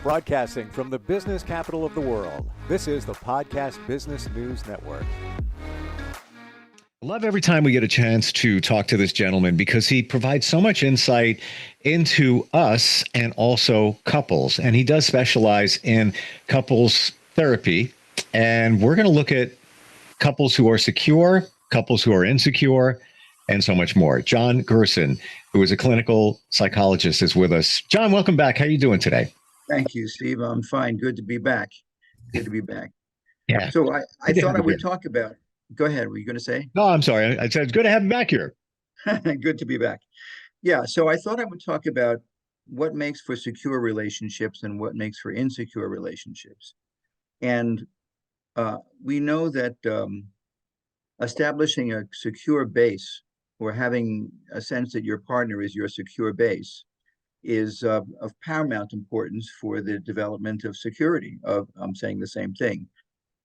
Broadcasting from the business capital of the world, this is the Podcast Business News Network. Love every time we get a chance to talk to this gentleman because he provides so much insight into us and also couples. And he does specialize in couples therapy. And we're going to look at couples who are secure, couples who are insecure, and so much more. John Gerson, who is a clinical psychologist, is with us. John, welcome back. How are you doing today? Thank you, Steve. I'm fine. Good to be back. Good to be back. Yeah. So I thought I would talk about, go ahead. Were you going to say? No, I'm sorry. I said it's good to have him back here. Good to be back. Yeah. So I thought I would talk about what makes for secure relationships and what makes for insecure relationships. And we know that establishing a secure base or having a sense that your partner is your secure base is of paramount importance for the development of security, I'm saying the same thing,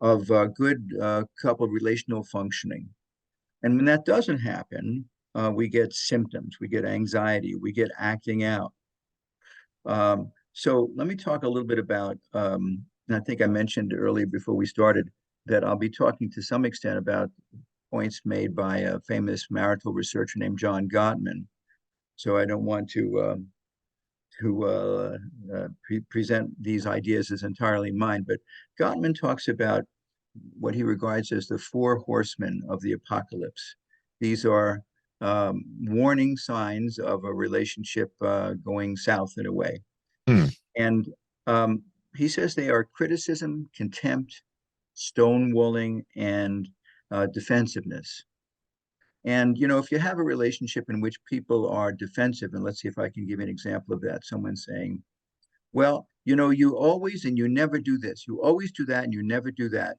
of good couple relational functioning. And when that doesn't happen, we get symptoms, we get anxiety, we get acting out. So let me talk a little bit about, and I think I mentioned earlier before we started, that I'll be talking to some extent about points made by a famous marital researcher named John Gottman. So I don't want to present these ideas as entirely mine, but Gottman talks about what he regards as the four horsemen of the apocalypse. These are warning signs of a relationship going south in a way. Hmm. And he says they are criticism, contempt, stonewalling, and defensiveness. And, you know, if you have a relationship in which people are defensive, and let's see if I can give an example of that, someone saying, well, you know, you always and you never do this, you always do that and you never do that.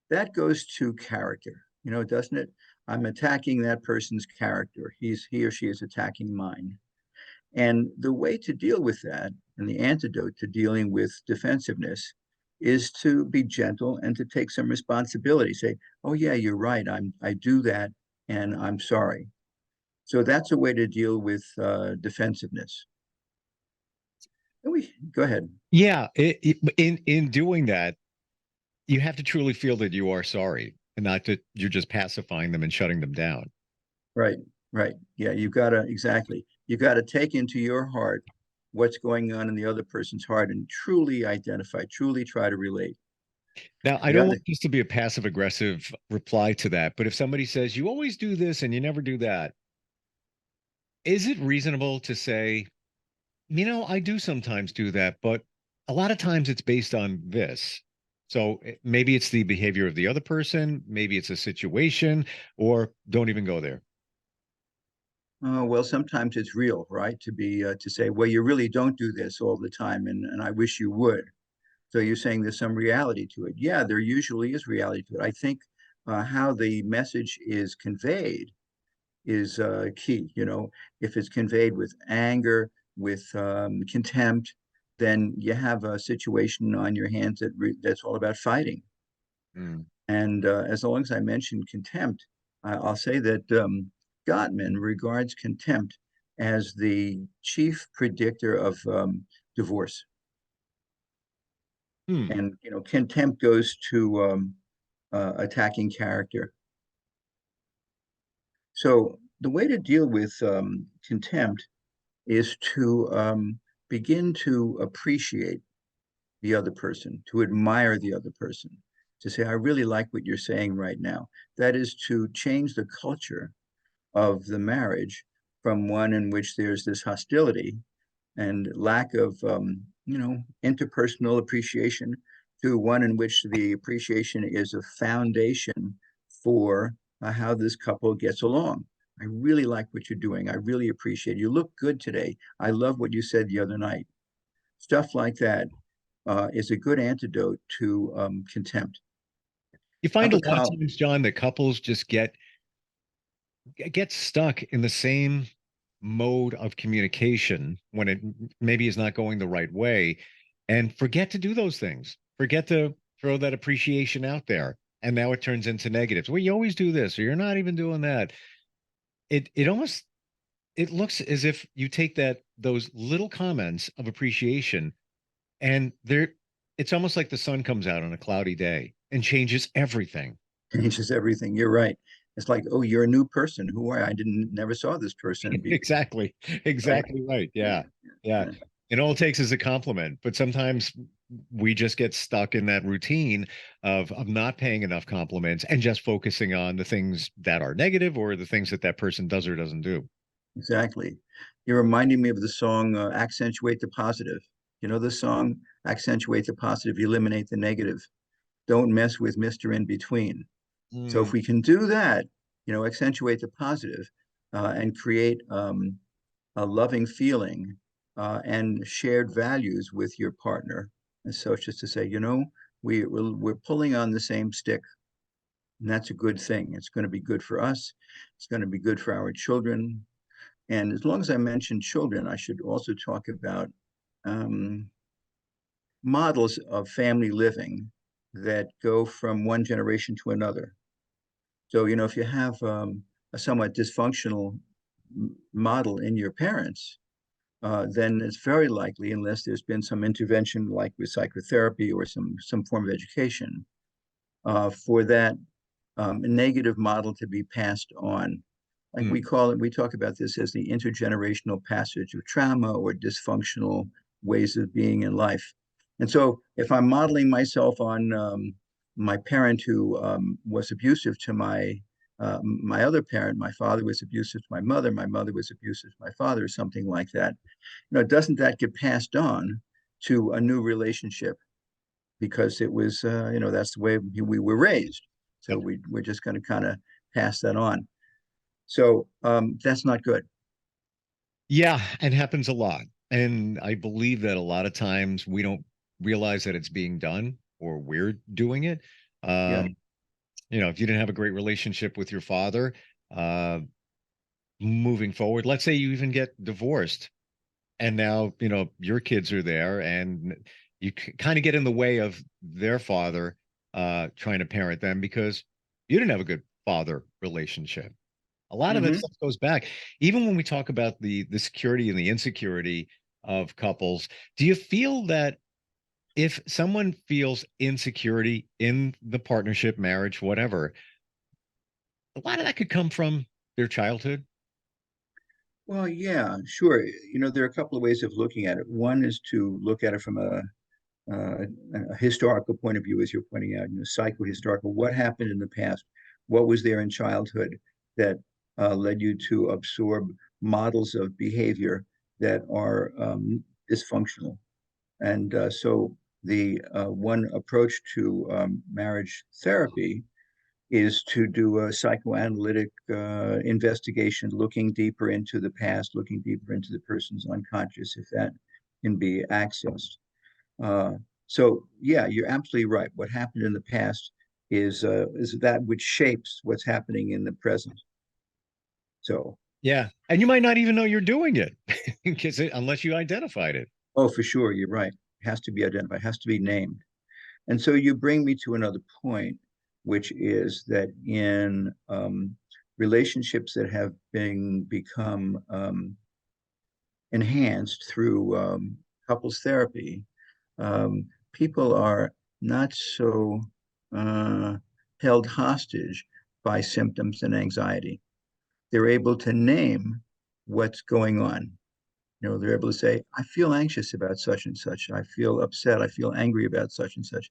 That goes to character, you know, doesn't it? I'm attacking that person's character. He or she is attacking mine. And the way to deal with that, and the antidote to dealing with defensiveness, is to be gentle and to take some responsibility. Say, oh yeah, you're right. I do that, and I'm sorry. So that's a way to deal with defensiveness. Go ahead. Yeah. In doing that, you have to truly feel that you are sorry and not that you're just pacifying them and shutting them down. Right, right. Yeah, you got to take into your heart what's going on in the other person's heart and truly identify, truly try to relate. Now, I don't want this to be a passive aggressive reply to that, but if somebody says, you always do this and you never do that, is it reasonable to say, you know, I do sometimes do that, but a lot of times it's based on this. So maybe it's the behavior of the other person, maybe it's a situation, or don't even go there. Well, sometimes it's real, right? To say, well, you really don't do this all the time, and I wish you would. So you're saying there's some reality to it. Yeah, there usually is reality to it. I think how the message is conveyed is key. You know, if it's conveyed with anger, with contempt, then you have a situation on your hands that's all about fighting. Mm. And as long as I mention contempt, I'll say that Gottman regards contempt as the chief predictor of divorce. Hmm. And you know, contempt goes to attacking character. So the way to deal with contempt is to begin to appreciate the other person, to admire the other person, to say, I really like what you're saying right now. That is to change the culture of the marriage from one in which there's this hostility and lack of, you know, interpersonal appreciation to one in which the appreciation is a foundation for how this couple gets along. I really like what you're doing. I really appreciate it. You look good today. I love what you said the other night. Stuff like that is a good antidote to contempt. You find a Other lot of col times, John, that couples just get stuck in the same mode of communication when it maybe is not going the right way and forget to do those things. Forget to throw that appreciation out there. And now it turns into negatives. Well, you always do this, or you're not even doing that. It almost it looks as if you take those little comments of appreciation And it's almost like the sun comes out on a cloudy day and changes everything. Changes everything. You're right. It's like, oh, you're a new person. Who are you? I didn't never saw this person before. Exactly. Right? Exactly right. Yeah. Yeah. Yeah. Yeah. And all it takes is a compliment. But sometimes we just get stuck in that routine of not paying enough compliments and just focusing on the things that are negative or the things that that person does or doesn't do. Exactly. You're reminding me of the song Accentuate the Positive. You know the song Accentuate the Positive, Eliminate the Negative. Don't mess with Mr. In Between. So if Mm, we can do that, accentuate the positive, and create a loving feeling and shared values with your partner. And so it's just to say, we're pulling on the same stick, and that's a good thing. It's going to be good for us. It's going to be good for our children. And as long as I mention children, I should also talk about um, models of family living that go from one generation to another. So, if you have a somewhat dysfunctional model in your parents, then it's very likely, unless there's been some intervention like with psychotherapy or some form of education, for that negative model to be passed on. Like mm. we talk about this as the intergenerational passage of trauma or dysfunctional ways of being in life. And so if I'm modeling myself on my parent who was abusive to my other parent, my father was abusive to my mother was abusive to my father, or something like that, doesn't that get passed on to a new relationship? Because it was, that's the way we were raised. So Yep. we're just going to kind of pass that on. So that's not good. Yeah, and happens a lot. And I believe that a lot of times we don't realize that it's being done or we're doing it. Yeah. Um, if you didn't have a great relationship with your father, uh, moving forward, let's say you even get divorced and now, your kids are there and you kind of get in the way of their father trying to parent them because you didn't have a good father relationship. A lot of that Mm-hmm. stuff goes back. Even when we talk about the security and the insecurity of couples, do you feel that if someone feels insecurity in the partnership, marriage, whatever, a lot of that could come from their childhood? Well, yeah, sure. There are a couple of ways of looking at it. One is to look at it from a historical point of view, as you're pointing out, psychohistorical. What happened in the past? What was there in childhood that led you to absorb models of behavior that are dysfunctional? And so the one approach to marriage therapy is to do a psychoanalytic investigation, looking deeper into the past, looking deeper into the person's unconscious, if that can be accessed. Uh, so, yeah, you're absolutely right. What happened in the past is that which shapes what's happening in the present. So, Yeah. And you might not even know you're doing it unless you identified it. oh, for sure, you're right. It has to be identified, has to be named. And so you bring me to another point, which is that in relationships that have become enhanced through couples therapy, people are not so uh, held hostage by symptoms and anxiety. They're able to name what's going on. They're able to say, I feel anxious about such and such. I feel upset. I feel angry about such and such,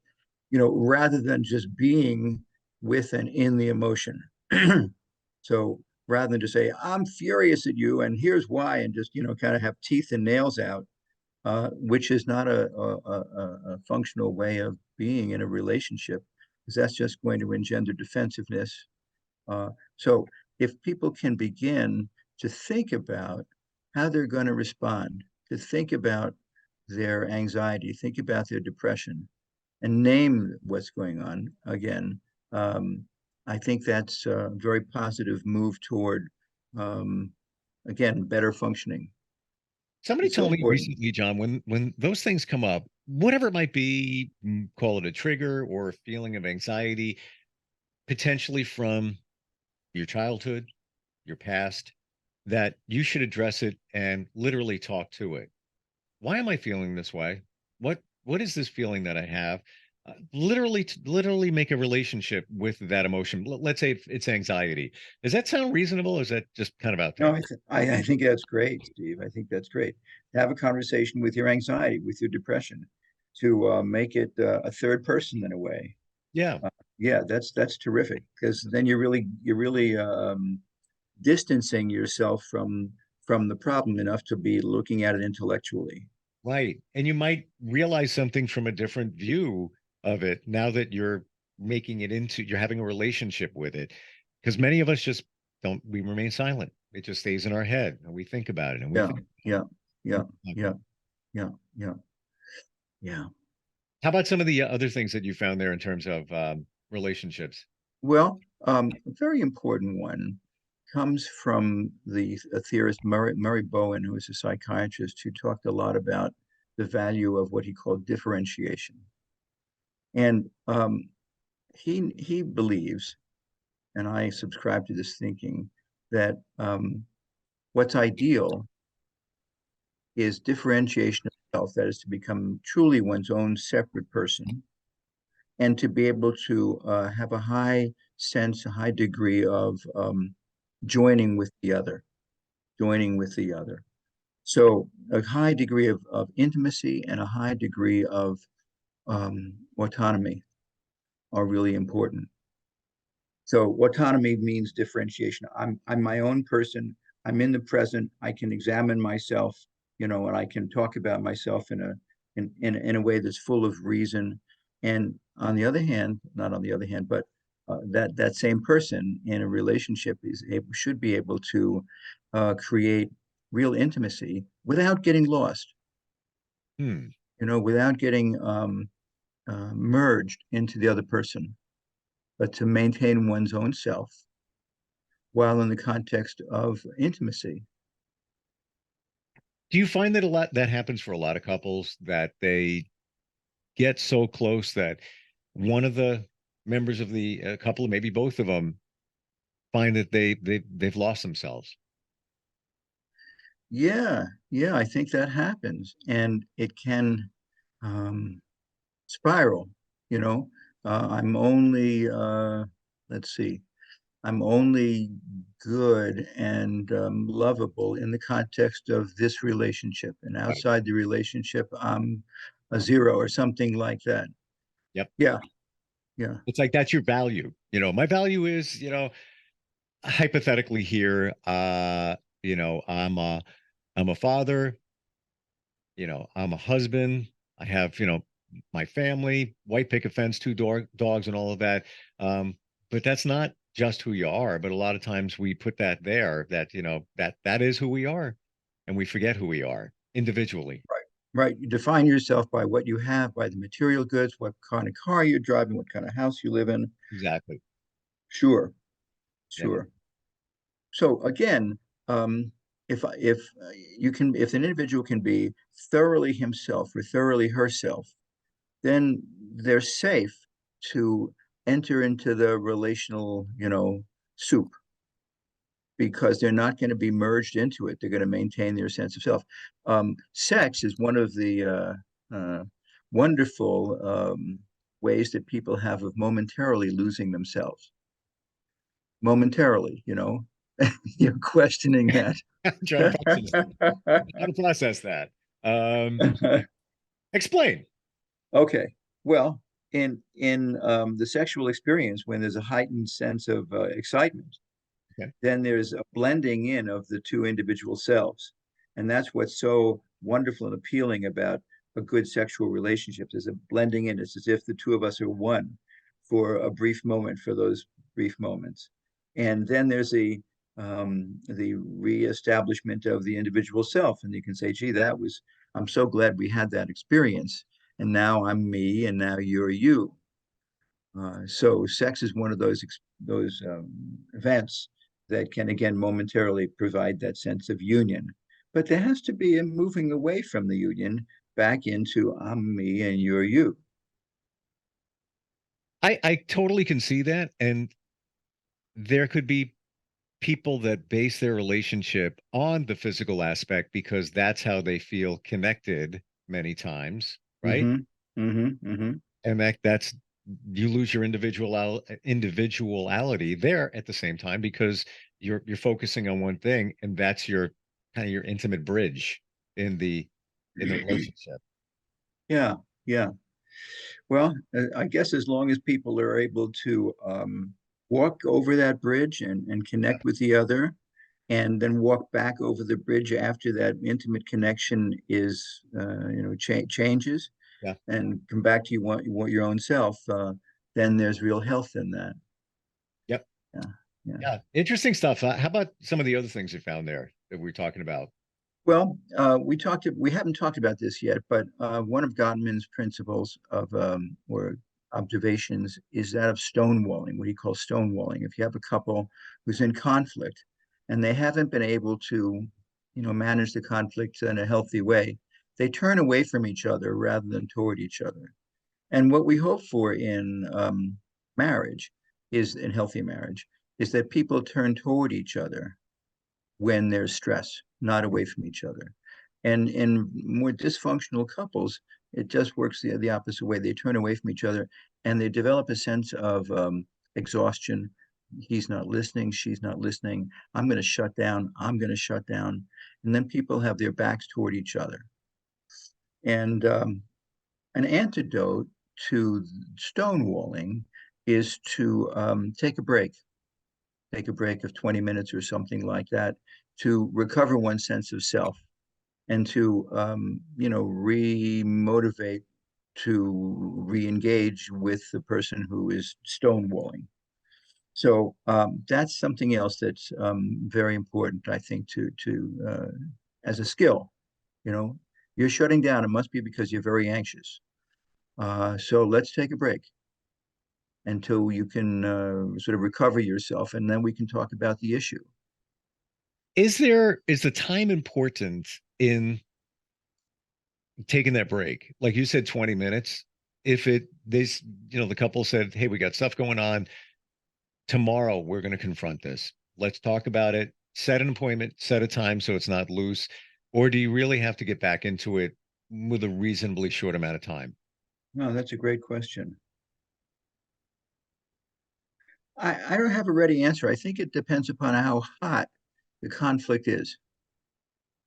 rather than just being with and in the emotion. So rather than to say, I'm furious at you and here's why, and just, kind of have teeth and nails out, which is not a functional way of being in a relationship, because that's just going to engender defensiveness. So if people can begin to think about how they're going to respond, to think about their anxiety, think about their depression, and name what's going on again, um, I think that's a very positive move toward, um, again, better functioning. Somebody It's so told me important. recently, John, when those things come up, whatever it might be, call it a trigger or a feeling of anxiety, potentially from your childhood, your past, that you should address it and literally talk to it. Why am I feeling this way? what is this feeling that I have? Literally make a relationship with that emotion. Let's say it's anxiety. Does that sound reasonable, or is that just kind of out No, there? I think that's great, Steve. I think that's great. Have a conversation with your anxiety, with your depression, to make it a third person in a way. Yeah. Yeah, that's terrific because then you're really distancing yourself from the problem enough to be looking at it intellectually. Right. And you might realize something from a different view of it now that you're having a relationship with it. Because many of us just don't, we remain silent. It just stays in our head and we think about it and we Yeah, think. yeah, yeah, yeah, yeah, yeah, yeah. How about some of the other things that you found there in terms of relationships? Well, a very important one comes from the a theorist Murray Bowen, who is a psychiatrist who talked a lot about the value of what he called differentiation. And he believes, and I subscribe to this thinking, that what's ideal is differentiation of self, that is to become truly one's own separate person, and to be able to have a high sense, a high degree of joining with the other, joining with the other. So a high degree of intimacy and a high degree of autonomy are really important. So autonomy means differentiation. I'm my own person. I'm in the present. I can examine myself, and I can talk about myself in a way that's full of reason. And on the other hand, not on the other hand, but that same person in a relationship should be able to create real intimacy without getting lost. Hmm. Without getting merged into the other person, but to maintain one's own self while in the context of intimacy. Do you find that a lot that happens for a lot of couples that they get so close that one of the members of the couple, maybe both of them, find that they've lost themselves? Yeah, yeah, I think that happens, and it can um, spiral. You know, I'm only let's see, I'm only good and lovable in the context of this relationship, and Right. outside the relationship, I'm a zero or something like that. Yep. Yeah, yeah, It's like that's your value. My value is, hypothetically here, I'm a father, I'm a husband, I have, my family, white picket fence, two dogs and all of that. But that's not just who you are. But a lot of times we put that there that, that is who we are. And we forget who we are individually. right, right. You define yourself by what you have, by the material goods, what kind of car you're driving, what kind of house you live in. Exactly. Sure, Yeah. sure. So again, if an individual can be thoroughly himself or thoroughly herself, then they're safe to enter into the relational, soup because they're not going to be merged into it. They're going to maintain their sense of self. Sex is one of the wonderful ways that people have of momentarily losing themselves. Momentarily, you're questioning that. I'm trying to process, how to process that. Um, Explain. Okay. Well, in the sexual experience, when there's a heightened sense of excitement, Okay. then there's a blending in of the two individual selves, and that's what's so wonderful and appealing about a good sexual relationship. There's a blending in. It's as if the two of us are one for a brief moment, for those brief moments, and then there's the reestablishment of the individual self, and you can say, "Gee, that was. I'm so glad we had that experience." And now I'm me, and now you're you. So sex is one of those events that can again momentarily provide that sense of union, but there has to be a moving away from the union back into I'm me and you're you. I totally can see that. And there could be people that base their relationship on the physical aspect because that's how they feel connected many times, right? Mm-hmm. Hmm. And that's you lose your individuality there at the same time because you're focusing on one thing, and that's your kind of your intimate bridge in the relationship. Yeah, yeah. Well, I guess as long as people are able to walk over that bridge and connect with the other, and then walk back over the bridge after that intimate connection is, changes, Yeah. and come back to you want your own self, then there's real health in that. Yep. Yeah, yeah. Yeah. Interesting stuff. How about some of the other things you found there that we're talking about? Well, we haven't talked about this yet, but one of Gottman's principles of or observations is that of stonewalling, what he calls stonewalling. If you have a couple who's in conflict and they haven't been able to, manage the conflict in a healthy way, they turn away from each other rather than toward each other. And what we hope for in marriage in healthy marriage, is that people turn toward each other when there's stress, not away from each other. And in more dysfunctional couples, it just works the opposite way. They turn away from each other and they develop a sense of exhaustion. He's not listening. She's not listening. I'm going to shut down. I'm going to shut down. And then people have their backs toward each other. And an antidote to stonewalling is to take a break of 20 minutes or something like that to recover one's sense of self and to re-motivate to re-engage with the person who is stonewalling. So that's something else that's very important, I think, to as a skill. You know, you're shutting down. It must be because you're very anxious. So let's take a break until you can sort of recover yourself, and then we can talk about the issue. Is the time important in taking that break? Like you said, 20 minutes. If it this, the couple said, "Hey, we got stuff going on. Tomorrow we're going to confront this. Let's talk about it. Set an appointment, set a time so it's not loose." Or do you really have to get back into it with a reasonably short amount of time? No, that's a great question. I don't have a ready answer. I think it depends upon how hot the conflict is.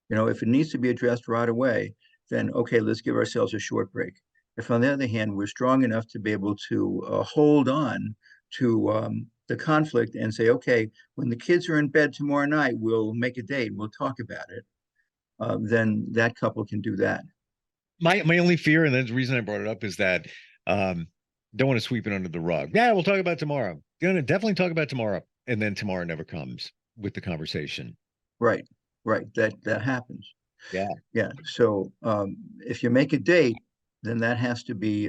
If it needs to be addressed right away, then okay, let's give ourselves a short break. If, on the other hand, we're strong enough to be able to hold on to the conflict and say, okay, when the kids are in bed tomorrow night, we'll make a date, we'll talk about it, then that couple can do that. My only fear, and the reason I brought it up, is that um, don't want to sweep it under the rug. Yeah, we'll talk about tomorrow. Gonna definitely talk about tomorrow, and then tomorrow never comes with the conversation. Right, right. That happens. Yeah, Yeah. So if you make a date, then that has to be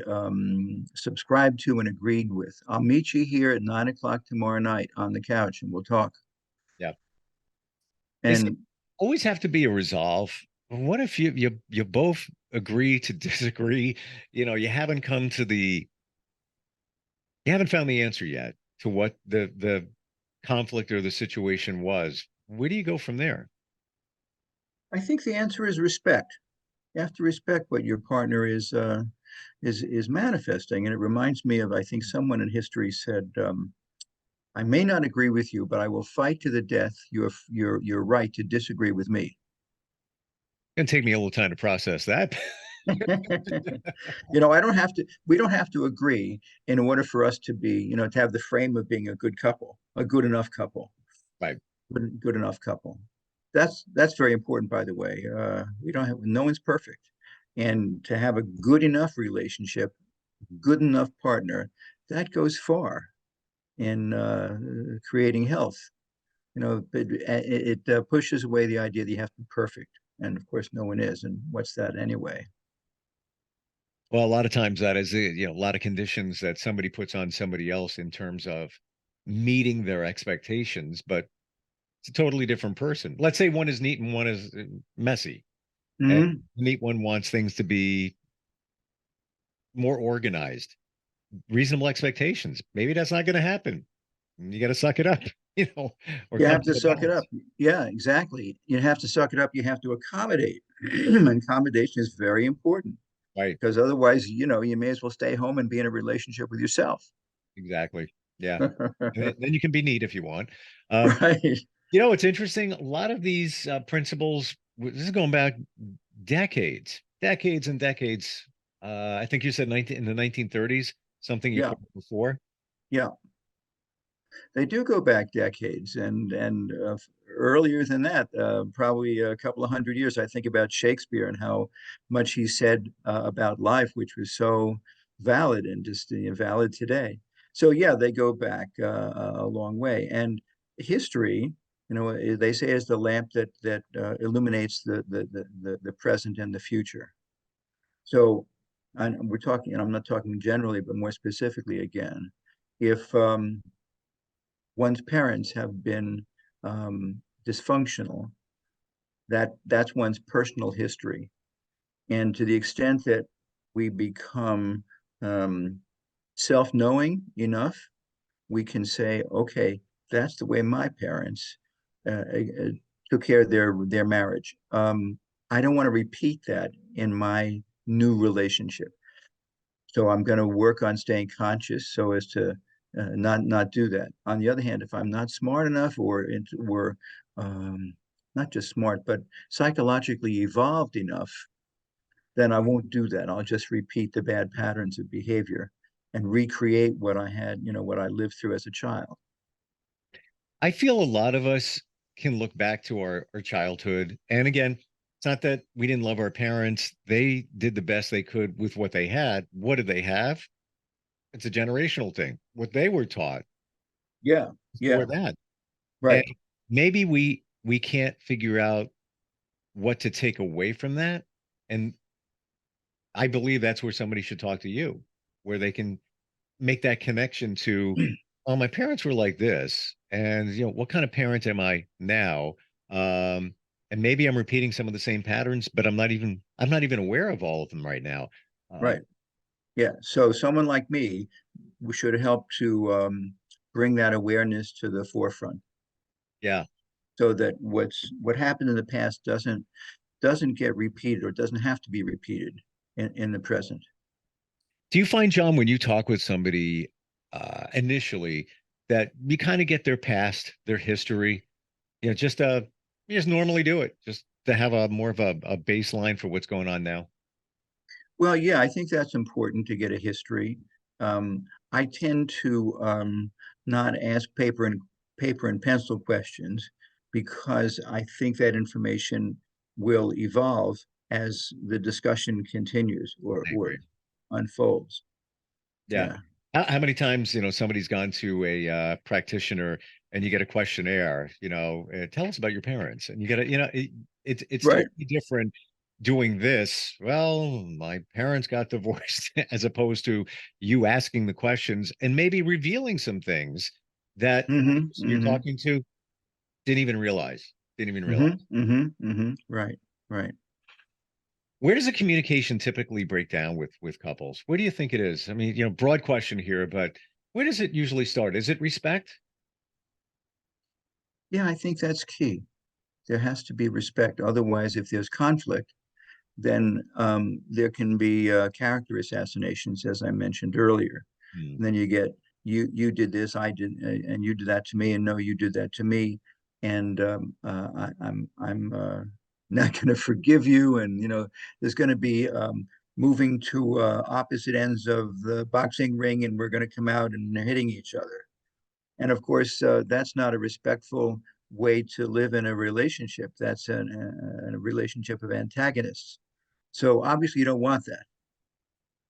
subscribed to and agreed with. I'll meet you here at 9 o'clock tomorrow night on the couch and we'll talk. yeah. Is it And always have to be a resolve? What if you both agree to disagree? You haven't found the answer yet to what the conflict or the situation was. Where do you go from there? I think the answer is respect. You have to respect what your partner is manifesting. And it reminds me of, I think, someone in history said, I may not agree with you, but I will fight to the death your right to disagree with me. It's gonna take me a little time to process that. I don't have to, we don't have to agree in order for us to be, to have the frame of being a good couple, a good enough couple, Right. good enough couple. That's very important, by the way. We don't have, no one's perfect. And to have a good enough relationship, good enough partner, that goes far in creating health. It pushes away the idea that you have to be perfect. And of course, no one is. And what's that anyway? Well, a lot of times that is it, a lot of conditions that somebody puts on somebody else in terms of meeting their expectations, but it's a totally different person. Let's say one is neat and one is messy. And Mm-hmm. the neat one wants things to be more organized, reasonable expectations. Maybe that's not going to happen. You got to suck it up, or You come have to to the suck it balance. up. Yeah, exactly. You have to suck it up. You have to accommodate. Accommodation is very important. Right. because otherwise, you may as well stay home and be in a relationship with yourself. Exactly. Yeah. And then you can be neat if you want. Um, Right. it's interesting. A lot of these principles, this is going back decades and decades. I think you said 19 in the 1930s, something you Yeah. covered before. Yeah. They do go back decades, and earlier than that, probably a couple of hundred years. I think about Shakespeare and how much he said about life, which was so valid and just valid today. So yeah, they go back a long way. And history, they say is the lamp that illuminates the present and the future. So, and we're talking, and I'm not talking generally, but more specifically again, if one's parents have been dysfunctional, that's one's personal history. And to the extent that we become um, self-knowing enough, we can say, okay, that's the way my parents took care of their marriage. I don't want to repeat that in my new relationship. So I'm going to work on staying conscious so as to not do that. On the other hand, if I'm not smart enough or um, not just smart, but psychologically evolved enough, then I won't do that. I'll just repeat the bad patterns of behavior and recreate what I had, what I lived through as a child. I feel a lot of us can look back to our childhood. And again, it's not that we didn't love our parents. They did the best they could with what they had. What did they have? It's a generational thing. What they were taught Yeah, for yeah, that. And right. maybe we can't figure out what to take away from that. And I believe that's where somebody should talk to you, where they can make that connection to, oh, my parents were like this, and what kind of parent am I now? And maybe I'm repeating some of the same patterns, but I'm not even aware of all of them right now. Right. Yeah. So someone like me should help to bring that awareness to the forefront Yeah. so that what happened in the past doesn't get repeated or doesn't have to be repeated in the present. Do you find, John, when you talk with somebody initially, that you kind of get their past, their history, just you just normally do it, just to have a more of a baseline for what's going on now? Well, yeah, I think that's important to get a history. I tend to not ask paper and pencil questions because I think that information will evolve as the discussion continues or I or agree. unfolds. Yeah. Yeah. How many times, somebody's gone to a practitioner and you get a questionnaire, tell us about your parents. And you get it's Right. totally different doing this. Well, my parents got divorced as opposed to you asking the questions and maybe revealing some things that the Mm-hmm. person you're Mm-hmm. talking to didn't even realize. Mm-hmm. Mm-hmm. Mm-hmm. Right. Right. Where does the communication typically break down with couples? Where do you think it is? I mean, broad question here, but where does it usually start? Is it respect? Yeah, I think that's key. There has to be respect. Otherwise, if there's conflict, then there can be character assassinations, as I mentioned earlier. Hmm, And then you get you did this, I did, and you did that to me, and no, you did that to me, and I'm not going to forgive you, and there's going to be moving to opposite ends of the boxing ring, and we're going to come out and hitting each other. And of course, that's not a respectful way to live in a relationship. That's a relationship of antagonists. So obviously, you don't want that.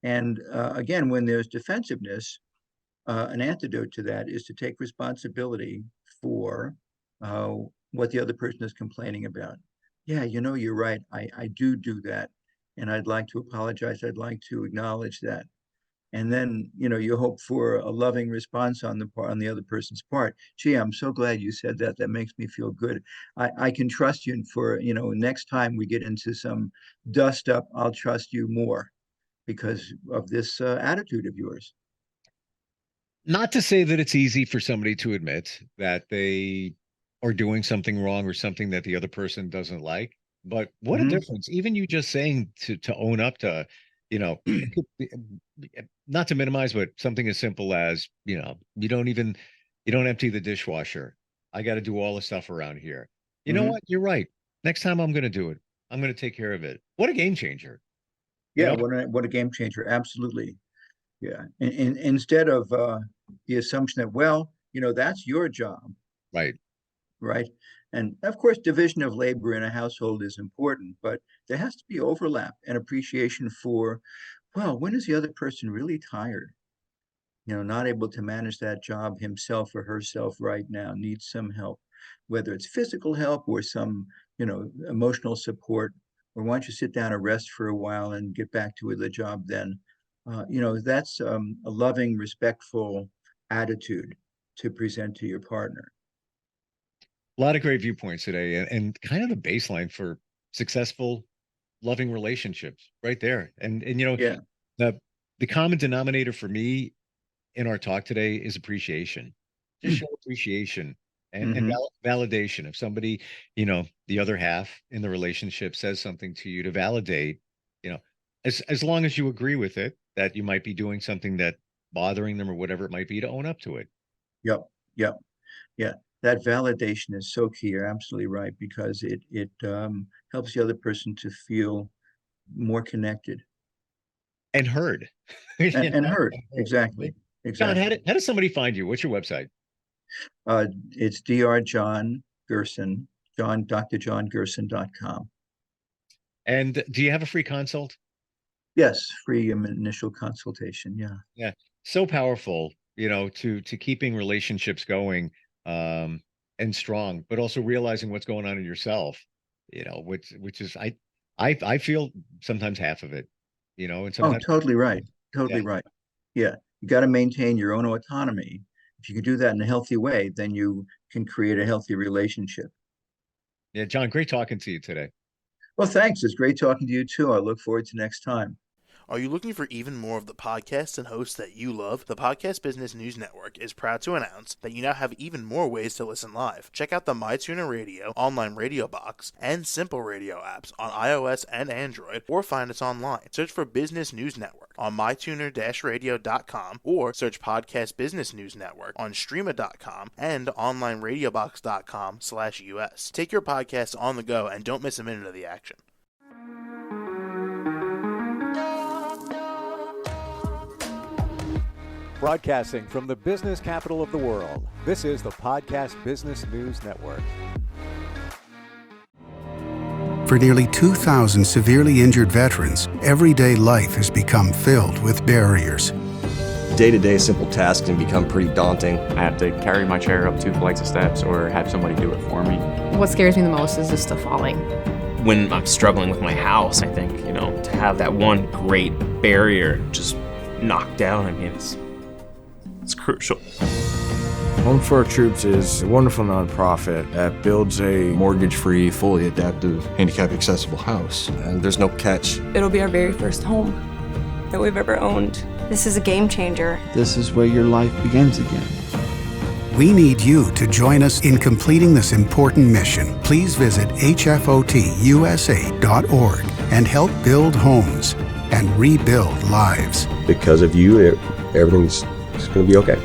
And again, when there's defensiveness, an antidote to that is to take responsibility for uh, what the other person is complaining about. Yeah, you're right. I do that. And I'd like to apologize. I'd like to acknowledge that. And then, you hope for a loving response on the other person's part. Gee, I'm so glad you said that. That makes me feel good. I can trust you for, next time we get into some dust up, I'll trust you more because of this attitude of yours. Not to say that it's easy for somebody to admit that they are doing something wrong or something that the other person doesn't like, but what a Hmm. difference. Even you just saying to own up to, it could be, not to minimize, but something as simple as, you don't empty the dishwasher. I got to do all the stuff around here. You know Hmm. what? You're right. Next time I'm going to do it. I'm going to take care of it. What a game changer, you Yeah, know? what a game changer. Absolutely. Yeah. Instead of the assumption that, well, that's your job, Right. right? And of course, division of labor in a household is important, but there has to be overlap and appreciation for, well, when is the other person really tired? Not able to manage that job himself or herself right now, needs some help, whether it's physical help or some, emotional support, or why don't you sit down and rest for a while and get back to the job then? That's a loving, respectful attitude to present to your partner. A lot of great viewpoints today, and kind of the baseline for successful, loving relationships right there. And Yeah. the the common denominator for me in our talk today is appreciation. Just show appreciation and Hmm. validation. If somebody, the other half in the relationship says something to you to validate, you know, as long as you agree with it, that you might be doing something that bothering them or whatever it might be, to own up to it. Yep. Yep. Yeah. That validation is so key. You're absolutely right, because it helps the other person to feel more connected And heard. and heard. And heard, Exactly. right? John, Exactly. how does somebody find you? What's your website? It's Dr. John Gerson, Dr. John Gerson.com. And do you have a free consult? Yes, free initial consultation. Yeah. Yeah, so powerful, to keeping relationships going, and strong, but also realizing what's going on in yourself, which is I feel sometimes half of it, and Oh, sometimes totally right. yeah. Totally right. Yeah. You got to maintain your own autonomy. If you can do that in a healthy way, then you can create a healthy relationship. Yeah, John, great talking to you today. Well, thanks. It's great talking to you too. I look forward to next time. Are you looking for even more of the podcasts and hosts that you love? The Podcast Business News Network is proud to announce that you now have even more ways to listen live. Check out the MyTuner Radio, online radio box, and Simple Radio apps on iOS and Android, or find us online. Search for Business News Network on mytuner-radio.com, or search Podcast Business News Network on streama.com and onlineradiobox.com/US. Take your podcast on the go and don't miss a minute of the action. Broadcasting from the business capital of the world, this is the Podcast Business News Network. For nearly 2,000 severely injured veterans, everyday life has become filled with barriers. Day-to-day simple tasks can become pretty daunting. I have to carry my chair up 2 flights of steps or have somebody do it for me. What scares me the most is just the falling. When I'm struggling with my house, I think, to have that one great barrier just knocked down, it's crucial. Home for Our Troops is a wonderful nonprofit that builds a Mortgage-free, fully adaptive, handicap-accessible house. And there's no catch. It'll be our very first home that we've ever owned. This is a game changer. This is where your life begins again. We need you to join us in completing this important mission. Please visit hfotusa.org and help build homes and rebuild lives. Because of you, everything's going to be okay.